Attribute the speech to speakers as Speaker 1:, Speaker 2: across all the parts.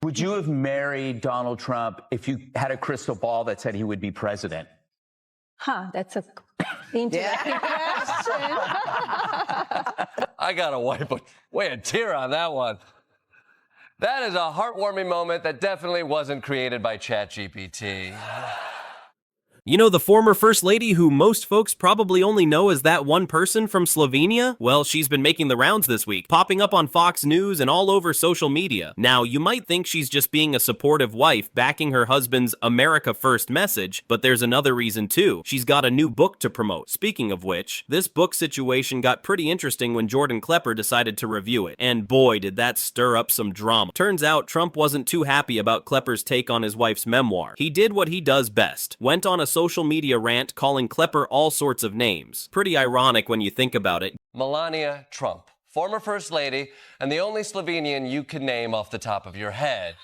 Speaker 1: Would you have married Donald Trump if you had a crystal ball that said he would be president?
Speaker 2: That's a interesting question.
Speaker 3: I gotta wipe away a tear on that one. That is a heartwarming moment that definitely wasn't created by ChatGPT.
Speaker 4: You know the former First Lady who most folks probably only know as that one person from Slovenia? Well, she's been making the rounds this week, popping up on Fox News and all over social media. Now, you might think she's just being a supportive wife backing her husband's America First message, but there's another reason too. She's got a new book to promote. Speaking of which, this book situation got pretty interesting when Jordan Klepper decided to review it, and boy did that stir up some drama. Turns out Trump wasn't too happy about Klepper's take on his wife's memoir. He did what he does best, went on a social media rant calling Klepper all sorts of names. Pretty ironic when you think about it.
Speaker 3: Melania Trump, former First Lady, and the only Slovenian you can name off the top of your head.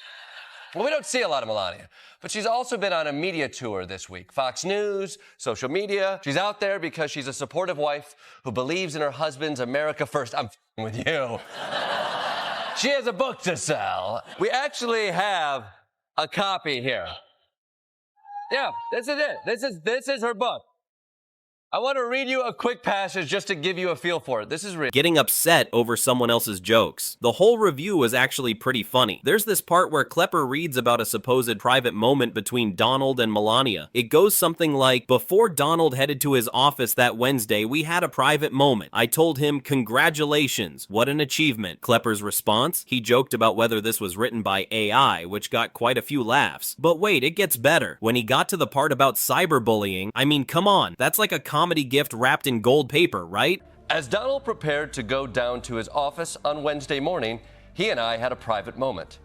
Speaker 3: Well, we don't see a lot of Melania, but she's also been on a media tour this week. Fox News, social media. She's out there because she's a supportive wife who believes in her husband's America First. I'm with you. She has a book to sell. We actually have a copy here. Yeah, this is it. This is her book. I want to read you a quick passage just to give you a feel for it. This is real.
Speaker 4: Getting upset over someone else's jokes. The whole review was actually pretty funny. There's this part where Klepper reads about a supposed private moment between Donald and Melania. It goes something like, "Before Donald headed to his office that Wednesday, we had a private moment. I told him, 'Congratulations, what an achievement.'" Klepper's response? He joked about whether this was written by AI, which got quite a few laughs. But wait, it gets better. When he got to the part about cyberbullying, I mean, come on, that's like a comedy gift wrapped in gold paper, right?
Speaker 3: As Donald prepared to go down to his office on Wednesday morning, he and I had a private moment.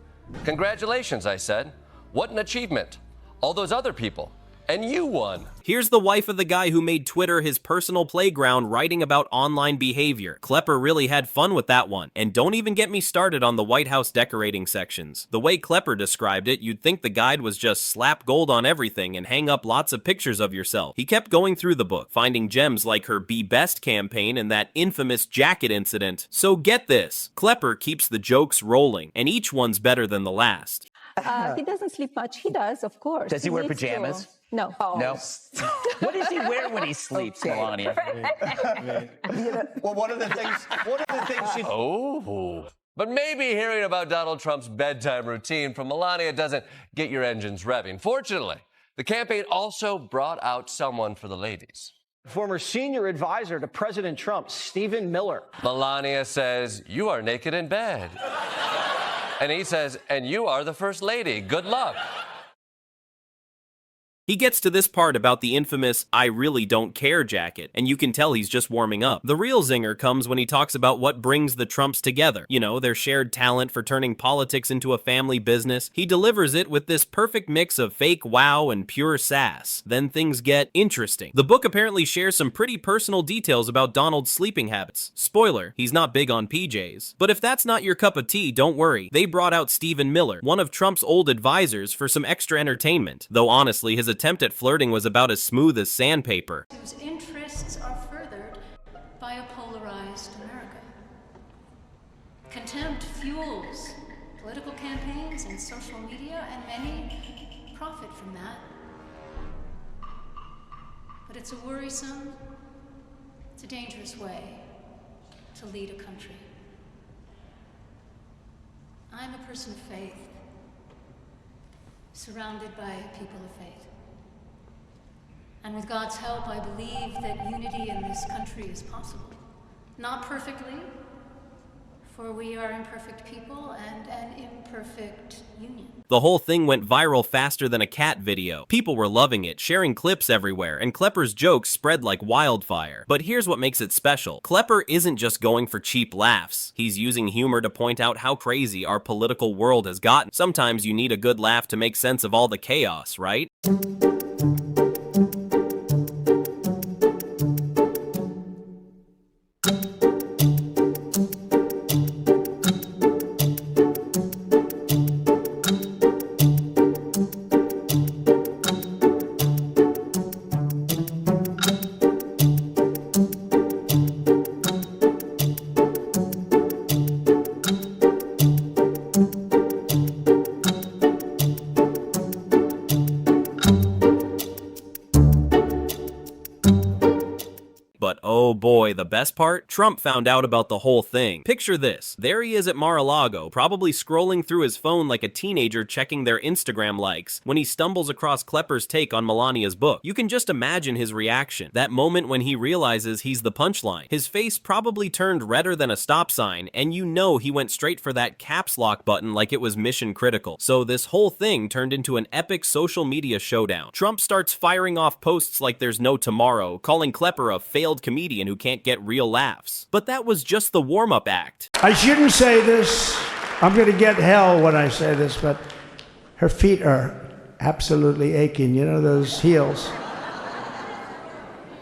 Speaker 3: "Congratulations," I said. "What an achievement. All those other people. And you won."
Speaker 4: Here's the wife of the guy who made Twitter his personal playground writing about online behavior. Klepper really had fun with that one. And don't even get me started on the White House decorating sections. The way Klepper described it, you'd think the guide was just slap gold on everything and hang up lots of pictures of yourself. He kept going through the book, finding gems like her Be Best campaign and that infamous jacket incident. So get this, Klepper keeps the jokes rolling, and each one's better than the last.
Speaker 2: He doesn't sleep much. He does, of course.
Speaker 1: Does he wear
Speaker 2: needs to.
Speaker 1: pajamas?
Speaker 2: No.
Speaker 1: No. What does he wear when he sleeps, Melania?
Speaker 5: Well, one of the things she...
Speaker 3: Oh. But maybe hearing about Donald Trump's bedtime routine from Melania doesn't get your engines revving. Fortunately, the campaign also brought out someone for the ladies.
Speaker 5: Former senior advisor to President Trump, Stephen Miller.
Speaker 3: Melania says, "You are naked in bed." And he says, "And you are the First Lady. Good luck."
Speaker 4: He gets to this part about the infamous "I really don't care" jacket, and you can tell he's just warming up. The real zinger comes when he talks about what brings the Trumps together. You know, their shared talent for turning politics into a family business. He delivers it with this perfect mix of fake wow and pure sass. Then things get interesting. The book apparently shares some pretty personal details about Donald's sleeping habits. Spoiler, he's not big on PJs. But if that's not your cup of tea, don't worry. They brought out Stephen Miller, one of Trump's old advisors, for some extra entertainment. Though honestly, his attempt at flirting was about as smooth as sandpaper.
Speaker 6: Whose interests are furthered by a polarized America. Contempt fuels political campaigns and social media, and many profit from that. But it's a worrisome, it's a dangerous way to lead a country. I'm a person of faith, surrounded by people of faith. And with God's help, I believe that unity in this country is possible. Not perfectly, for we are imperfect people and an imperfect union.
Speaker 4: The whole thing went viral faster than a cat video. People were loving it, sharing clips everywhere, and Klepper's jokes spread like wildfire. But here's what makes it special. Klepper isn't just going for cheap laughs. He's using humor to point out how crazy our political world has gotten. Sometimes you need a good laugh to make sense of all the chaos, right? Oh boy, the best part? Trump found out about the whole thing. Picture this. There he is at Mar-a-Lago, probably scrolling through his phone like a teenager checking their Instagram likes, when he stumbles across Klepper's take on Melania's book. You can just imagine his reaction. That moment when he realizes he's the punchline. His face probably turned redder than a stop sign, and you know he went straight for that caps lock button like it was mission critical. So this whole thing turned into an epic social media showdown. Trump starts firing off posts like there's no tomorrow, calling Klepper a failed comedian who can't get real laughs. But that was just the warm-up act.
Speaker 7: I shouldn't say this. I'm going to get hell when I say this, but her feet are absolutely aching. You know, those heels.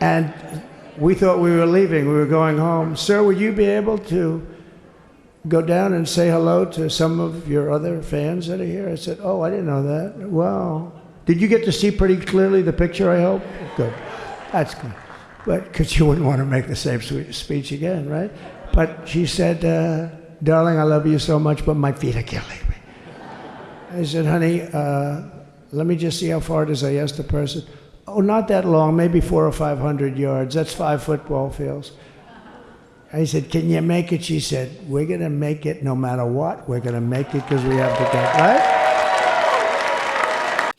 Speaker 7: And we thought we were leaving. We were going home. Sir, would you be able to go down and say hello to some of your other fans that are here? I said, oh, I didn't know that. Well, did you get to see pretty clearly the picture, I hope? Good. That's good. But because you wouldn't want to make the same speech again, right? But she said, darling, I love you so much, but my feet are killing me. I said, honey, let me just see how far it is. I asked the person. Oh, not that long, maybe 400 or 500 yards. That's 5 football fields. I said, can you make it? She said, we're going to make it no matter what. We're going to make it because we have to get, right?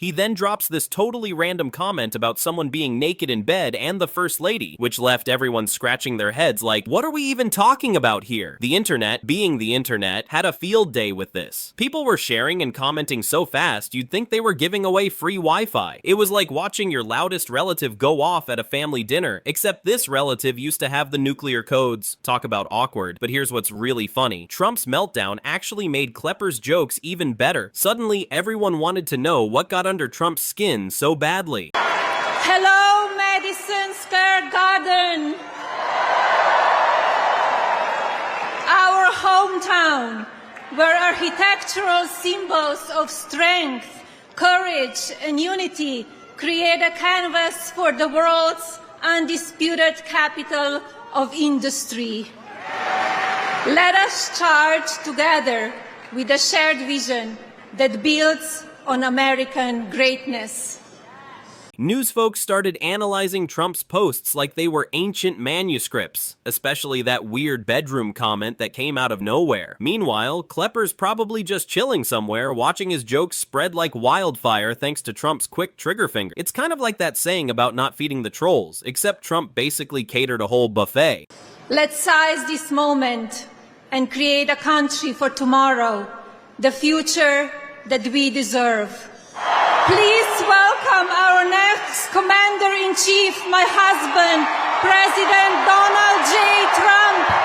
Speaker 4: He then drops this totally random comment about someone being naked in bed and the First Lady, which left everyone scratching their heads like, what are we even talking about here? The internet, being the internet, had a field day with this. People were sharing and commenting so fast, you'd think they were giving away free Wi-Fi. It was like watching your loudest relative go off at a family dinner, except this relative used to have the nuclear codes. Talk about awkward. But here's what's really funny. Trump's meltdown actually made Klepper's jokes even better. Suddenly, everyone wanted to know what got under Trump's skin so badly.
Speaker 2: Hello, Madison Square Garden. Our hometown, where architectural symbols of strength, courage, and unity create a canvas for the world's undisputed capital of industry. Let us charge together with a shared vision that builds on American greatness.
Speaker 4: News folks started analyzing Trump's posts like they were ancient manuscripts, especially that weird bedroom comment that came out of nowhere. Meanwhile, Klepper's probably just chilling somewhere, watching his jokes spread like wildfire thanks to Trump's quick trigger finger. It's kind of like that saying about not feeding the trolls, except Trump basically catered a whole buffet.
Speaker 2: Let's seize this moment and create a country for tomorrow, the future that we deserve. Please welcome our next Commander-in-Chief, my husband, President Donald J. Trump.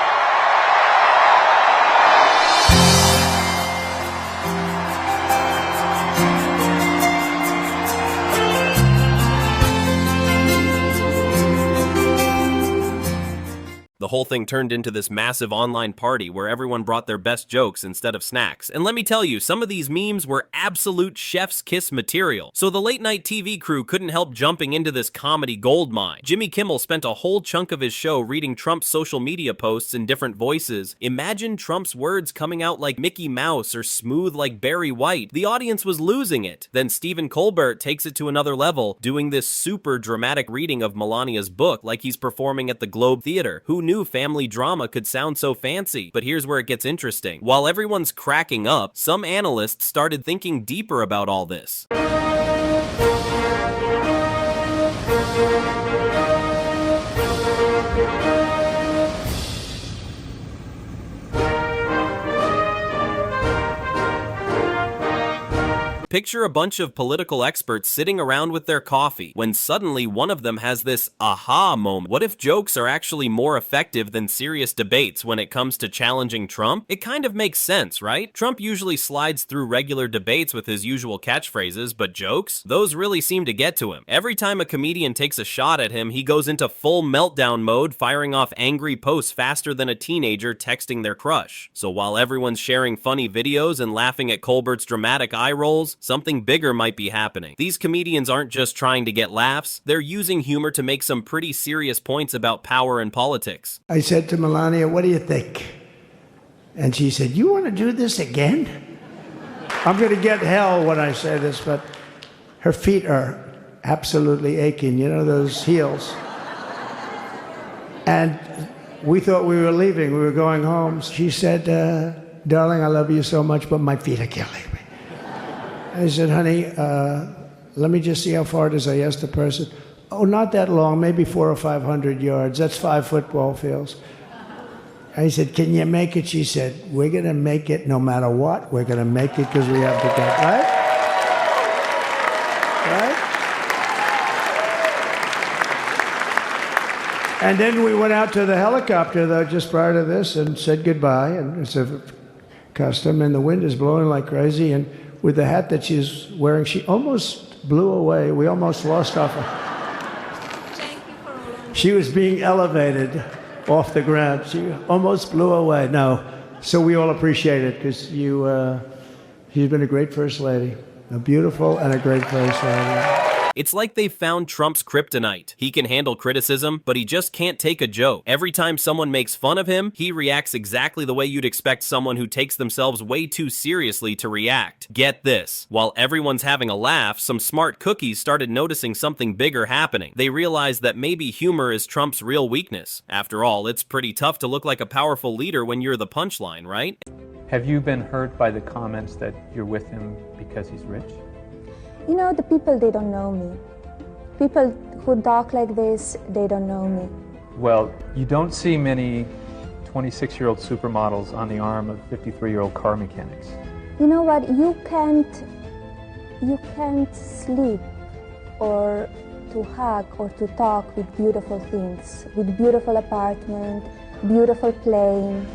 Speaker 4: The whole thing turned into this massive online party where everyone brought their best jokes instead of snacks. And let me tell you, some of these memes were absolute chef's kiss material. So the late night TV crew couldn't help jumping into this comedy goldmine. Jimmy Kimmel spent a whole chunk of his show reading Trump's social media posts in different voices. Imagine Trump's words coming out like Mickey Mouse or smooth like Barry White. The audience was losing it. Then Stephen Colbert takes it to another level, doing this super dramatic reading of Melania's book like he's performing at the Globe Theater. Who knew family drama could sound so fancy? But here's where it gets interesting. While everyone's cracking up, some analysts started thinking deeper about all this. Picture a bunch of political experts sitting around with their coffee when suddenly one of them has this aha moment. What if jokes are actually more effective than serious debates when it comes to challenging Trump? It kind of makes sense, right? Trump usually slides through regular debates with his usual catchphrases, but jokes? Those really seem to get to him. Every time a comedian takes a shot at him, he goes into full meltdown mode, firing off angry posts faster than a teenager texting their crush. So while everyone's sharing funny videos and laughing at Colbert's dramatic eye rolls, something bigger might be happening. These comedians aren't just trying to get laughs, they're using humor to make some pretty serious points about power and politics.
Speaker 7: I said to Melania, what do you think? And she said, you want to do this again? I'm going to get hell when I say this, but her feet are absolutely aching. You know, those heels. And we thought we were leaving. We were going home. She said, darling, I love you so much, but my feet are killing me. I said, honey, let me just see how far it is. I asked the person. Oh, not that long, maybe 400 or 500 yards. That's 5 football fields. I said, can you make it? She said, we're going to make it no matter what. We're going to make it because we have to go. Right? Right? And then we went out to the helicopter, though, just prior to this and said goodbye. And it's a custom, and the wind is blowing like crazy. And with the hat that she's wearing, she almost blew away. We almost lost off her.
Speaker 2: Thank you for
Speaker 7: She was being elevated off the ground. She almost blew away. No. So we all appreciate it because you've been a great First Lady. A beautiful and a great First Lady.
Speaker 4: It's like they've found Trump's kryptonite. He can handle criticism, but he just can't take a joke. Every time someone makes fun of him, he reacts exactly the way you'd expect someone who takes themselves way too seriously to react. Get this. While everyone's having a laugh, some smart cookies started noticing something bigger happening. They realized that maybe humor is Trump's real weakness. After all, it's pretty tough to look like a powerful leader when you're the punchline, right?
Speaker 8: Have you been hurt by the comments that you're with him because he's rich?
Speaker 9: You know, the people, they don't know me. People who talk like this, they don't know me. Well,
Speaker 8: You don't see many 26-year-old supermodels on the arm of 53-year-old car mechanics.
Speaker 9: you know what? You can't sleep or to hug or to talk with beautiful things, with beautiful apartment, beautiful plane,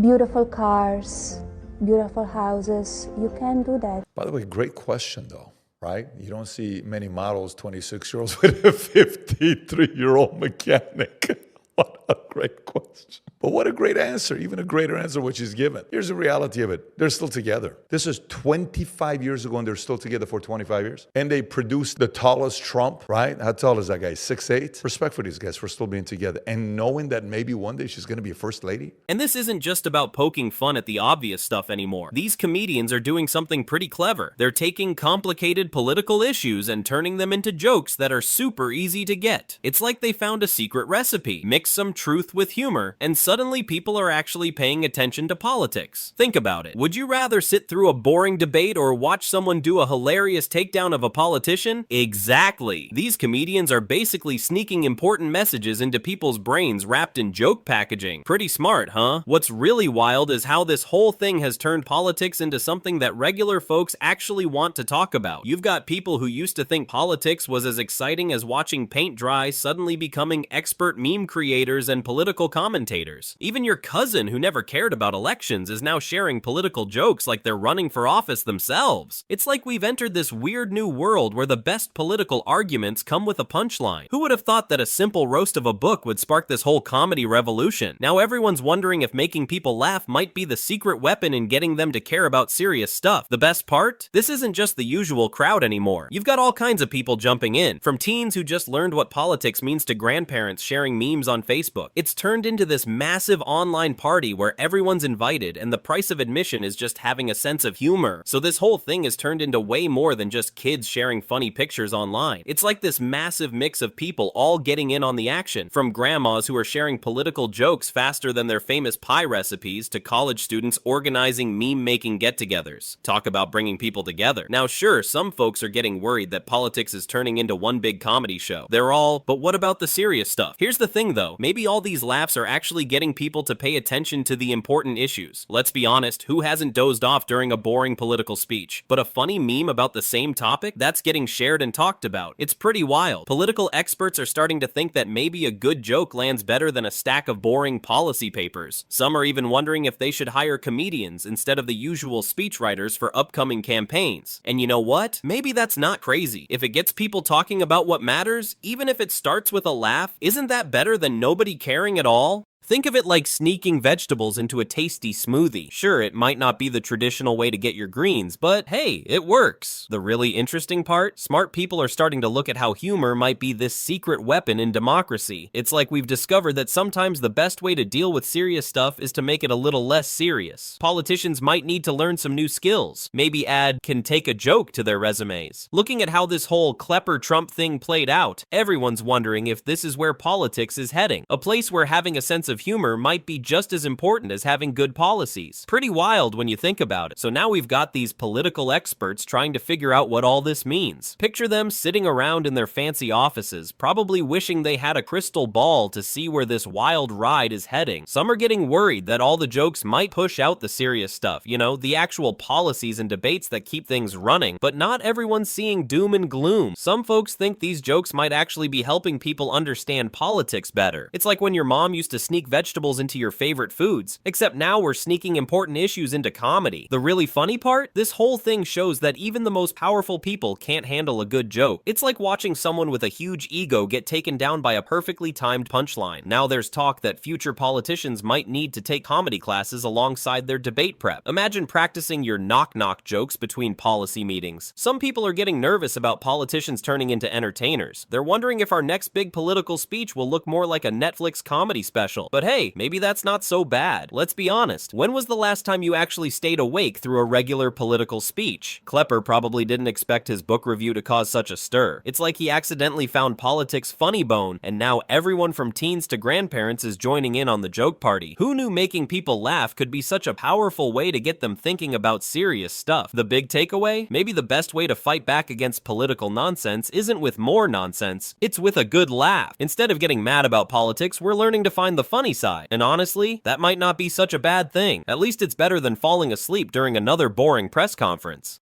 Speaker 9: beautiful cars, beautiful houses. You can't do that.
Speaker 10: By the way, great question, though, right? You don't see many models, 26-year-olds with a 53-year-old mechanic. What a great question. But what a great answer, even a greater answer what she's given. Here's the reality of it. They're still together. This is 25 years ago, and they're still together for 25 years. And they produced the tallest Trump, right? How tall is that guy? 6'8"? Respect for these guys for still being together. And knowing that maybe one day she's going to be a first lady.
Speaker 4: And this isn't just about poking fun at the obvious stuff anymore. These comedians are doing something pretty clever. They're taking complicated political issues and turning them into jokes that are super easy to get. It's like they found a secret recipe. Mix some truth with humor, and suddenly people are actually paying attention to politics. Think about it. Would you rather sit through a boring debate or watch someone do a hilarious takedown of a politician? Exactly. These comedians are basically sneaking important messages into people's brains wrapped in joke packaging. Pretty smart, huh? What's really wild is how this whole thing has turned politics into something that regular folks actually want to talk about. You've got people who used to think politics was as exciting as watching paint dry suddenly becoming expert meme creators and political commentators. Even your cousin who never cared about elections is now sharing political jokes like they're running for office themselves. It's like we've entered this weird new world where the best political arguments come with a punchline. Who would have thought that a simple roast of a book would spark this whole comedy revolution? Now everyone's wondering if making people laugh might be the secret weapon in getting them to care about serious stuff. The best part? This isn't just the usual crowd anymore. You've got all kinds of people jumping in, from teens who just learned what politics means to grandparents sharing memes on Facebook. It's turned into this massive online party where everyone's invited and the price of admission is just having a sense of humor. So this whole thing has turned into way more than just kids sharing funny pictures online. It's like this massive mix of people all getting in on the action, from grandmas who are sharing political jokes faster than their famous pie recipes to college students organizing meme-making get-togethers. Talk about bringing people together. Now sure, some folks are getting worried that politics is turning into one big comedy show. They're all, but what about the serious stuff? Here's the thing though, maybe all these laughs are actually getting people to pay attention to the important issues. Let's be honest, who hasn't dozed off during a boring political speech? But a funny meme about the same topic, that's getting shared and talked about. It's pretty wild. Political experts are starting to think that maybe a good joke lands better than a stack of boring policy papers. Some are even wondering if they should hire comedians instead of the usual speechwriters for upcoming campaigns. And you know what? Maybe that's not crazy. If it gets people talking about what matters, even if it starts with a laugh, isn't that better than nobody caring at all? Think of it like sneaking vegetables into a tasty smoothie. Sure, it might not be the traditional way to get your greens, but hey, it works. The really interesting part? Smart people are starting to look at how humor might be this secret weapon in democracy. It's like we've discovered that sometimes the best way to deal with serious stuff is to make it a little less serious. Politicians might need to learn some new skills. Maybe add "can take a joke" to their resumes. Looking at how this whole Klepper Trump thing played out, everyone's wondering if this is where politics is heading. A place where having a sense of humor might be just as important as having good policies. Pretty wild when you think about it. So now we've got these political experts trying to figure out what all this means. Picture them sitting around in their fancy offices, probably wishing they had a crystal ball to see where this wild ride is heading. Some are getting worried that all the jokes might push out the serious stuff, you know, the actual policies and debates that keep things running, but not everyone's seeing doom and gloom. Some folks think these jokes might actually be helping people understand politics better. It's like when your mom used to sneak vegetables into your favorite foods, except now we're sneaking important issues into comedy. The really funny part? This whole thing shows that even the most powerful people can't handle a good joke. It's like watching someone with a huge ego get taken down by a perfectly timed punchline. Now there's talk that future politicians might need to take comedy classes alongside their debate prep. Imagine practicing your knock-knock jokes between policy meetings. Some people are getting nervous about politicians turning into entertainers. They're wondering if our next big political speech will look more like a Netflix comedy special. But hey, maybe that's not so bad. Let's be honest. When was the last time you actually stayed awake through a regular political speech? Klepper probably didn't expect his book review to cause such a stir. It's like he accidentally found politics funny bone, and now everyone from teens to grandparents is joining in on the joke party. Who knew making people laugh could be such a powerful way to get them thinking about serious stuff? The big takeaway? Maybe the best way to fight back against political nonsense isn't with more nonsense, it's with a good laugh. Instead of getting mad about politics, we're learning to find the funny side. And honestly, that might not be such a bad thing. At least it's better than falling asleep during another boring press conference.